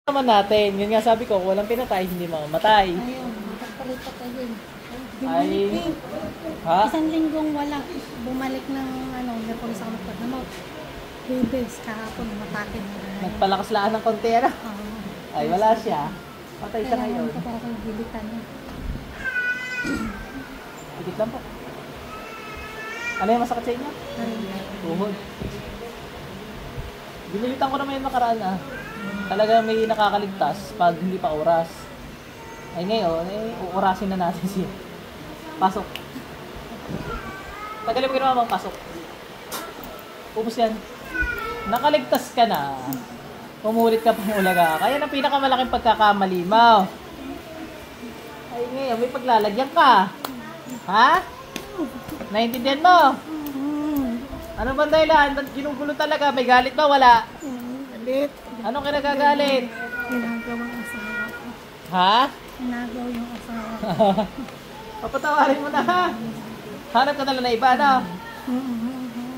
naman natin. Yun nga sabi ko, walang pinatay, hindi mamamatay. Ayun, magpapalit pa tayo yun. Ay, Bumalik eh. ha? Isang linggong wala. Bumalik ng Merkulis ako nagpagamot. Bibis, kahapon, matake na. Nagpalakas-laan ng konti, ano? Ay, wala siya. Patay siya ngayon. Kaya ko para kong bilitan niya. Higit lang po. Ano yung masakit sa inyo? Tuhod. Binilitan ko naman yung nakaraan Talaga may nakakaligtas pag hindi pa oras. Ay ngayon, uurasin na natin siya. Pasok. Tagalin mo ginawa bang pasok. Ubus yan. Nakaligtas ka na. Pumulit ka pang ulaga. Kaya ang pinakamalaking pagkakamali mo. Ay ngayon, may paglalagyan ka. Ha? Naintindihan mo? Ano ba dahilan? Ba't ginugulo talaga? May galit ba? Wala? Galit. Anong kinagagalit? Ginagawang asawa ko. Ha? Ginagaw yung asawa ko. Papatawarin mo na ha? Hanap ka na iba na.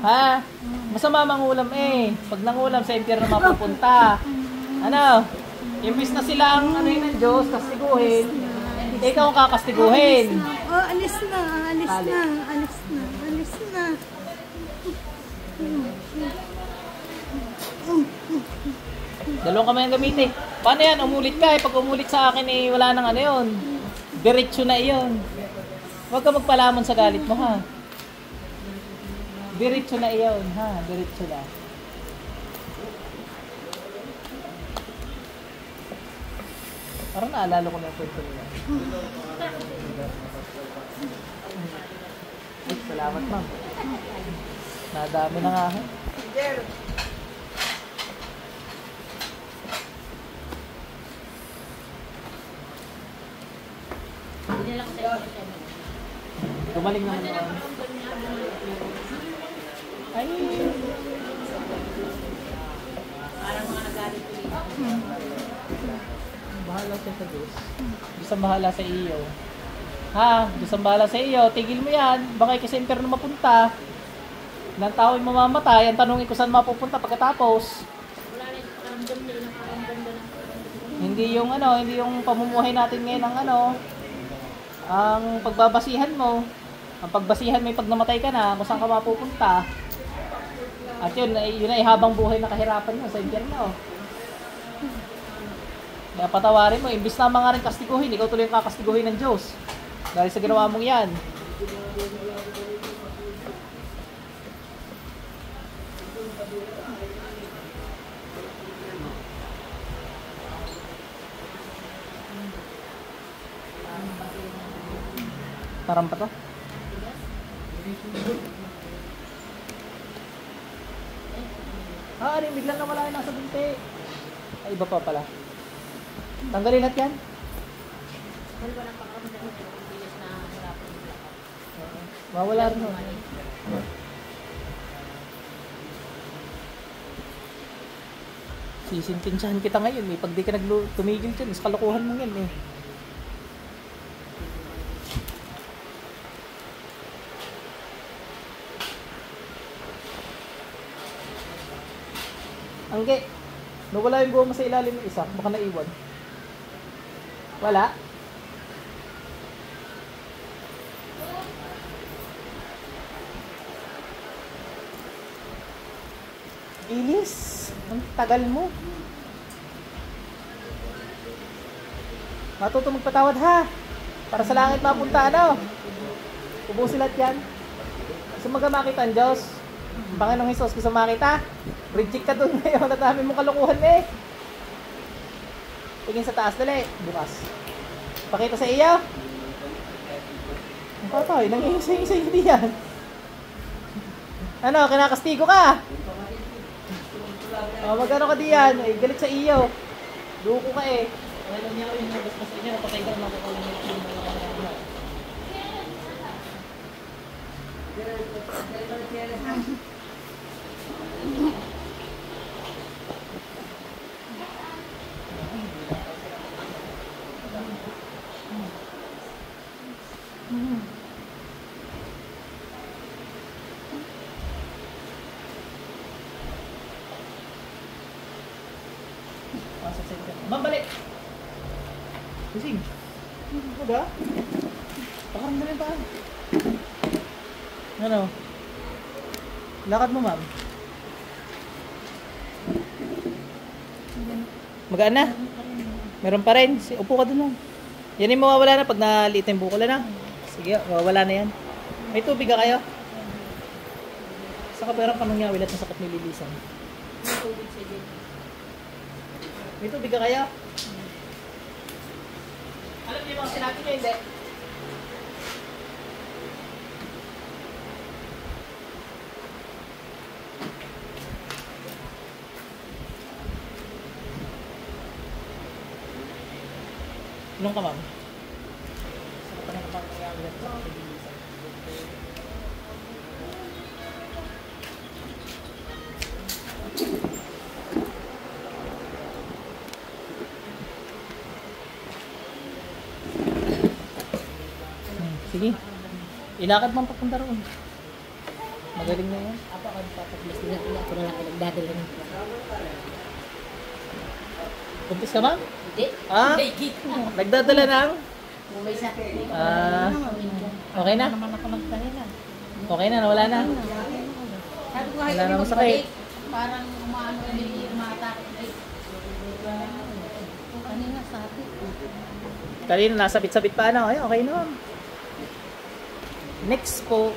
Ha? Masama mangulam eh. Pag nangulam sa impyerno mapupunta. Ano? Imbis na silang ano yun ng Diyos, kastiguhin. Ikaw ang kakastiguhin. Oh, alis na. Alis na. Alis na. Alis na. Dalawang kamay ang gamitin. Paano yan? Umulit ka eh. Pag umulit sa akin eh, wala nang ano yun. Diretso na iyon. Huwag ka magpalamon sa galit mo ha. Diretso na iyon ha. Diretso na. Parang naalala ko na yung kwento nila. Ay, salamat ma'am. Nadami na nga ha. Gumaling naman naman. Ay! Parang mga nagalit ko dito. Bahala siya sa Diyos. Diyos ang bahala sa iyo. Ha? Diyos ang bahala sa iyo. Tigil mo yan. Baka kasi impyerno mapunta. Ilang tao ay mamamatay. Ang tanongin ko saan mapupunta pagkatapos. Wala na yung pakaramdam nila. Nakaramdam na lang. Hindi yung pamumuhay natin ngayon ang pagbabasihan mo. Ang pagbasihan may pag namatay ka na, kung saan ka mapupunta. At yun ay habang buhay na kahirapan mo sa impyerno. Kaya patawarin mo, imbis na mga rin kastiguhin, ikaw tuloy yung kakastiguhin ng Diyos. Dahil sa ginawa mong yan. Taram pa to? Ano yung biglang nawala yung nasa binti? Ay, iba pa pala. Tanggalin natin yan? Wala ba ng pakaramdam nila? Bilis na wala pa yung lakad. Mawala rin no. Sisintinsyahan kita ngayon eh. Pag di ka tumigil dyan, is kalukuhan mo yan eh. Angge, nawala yung goma sa ilalim ng isa. Baka naiwan. Wala? Ilis, ang tagal mo. Matuto magpatawad ha. Para sa langit mapunta ano. Ubusin lahat yan. Gusto magamakita ang Diyos. Panginoong Hesus, gusto makita? Reject ka doon ngayon. At dami mong kalukuhan eh. Tingin sa taas dali. Bukas. Pakita sa iyo. Ang patay, nangihisay-hisay hindi yan. Ano, kinakastigo ka? O, magano ka diyan? Eh, galit sa iyo. Luko ka eh. Kaya lang niya ko yung nabas-bas niya. Napatay ka naman ako lang yung Pasok sa Ma'am, balik. Gising. Ano ba? Pakaramdamin pa. Ano? Lakad mo, ma'am. Magaan na? Meron pa rin. Upo ka dun, ma'am. Yan yung mawawala na pag naliit na yung buko na. Sige, mawawala na yan. May tubig ka kayo? Saka perang kamangyawilat na sakit nililisan. May tubig siya din. May tubig ka kayo? Alam niyo mga sinabi niyo, hindi? Inom ka, ma'am? Saka pa ng kamangyawilat na sakit nililisan. Sige. Ilakad mo papunta roon. Magaling na yan. Ako ako papaglas nila. Ako na lang ay nagdadala ng Buntis ka, ma'am? Hindi. Ah? Hindi. Nagdadala ng? May sakit. Okay na? naman ako nagpahinga. Okay na, nawala na. Sabi ko kahit Wala hindi namang magbalik, sakit. parang umaano hindi umatakot. Kanina sabi. Kanina, nasabit-sabit pa ano. Ay, okay na, ma'am. Next po.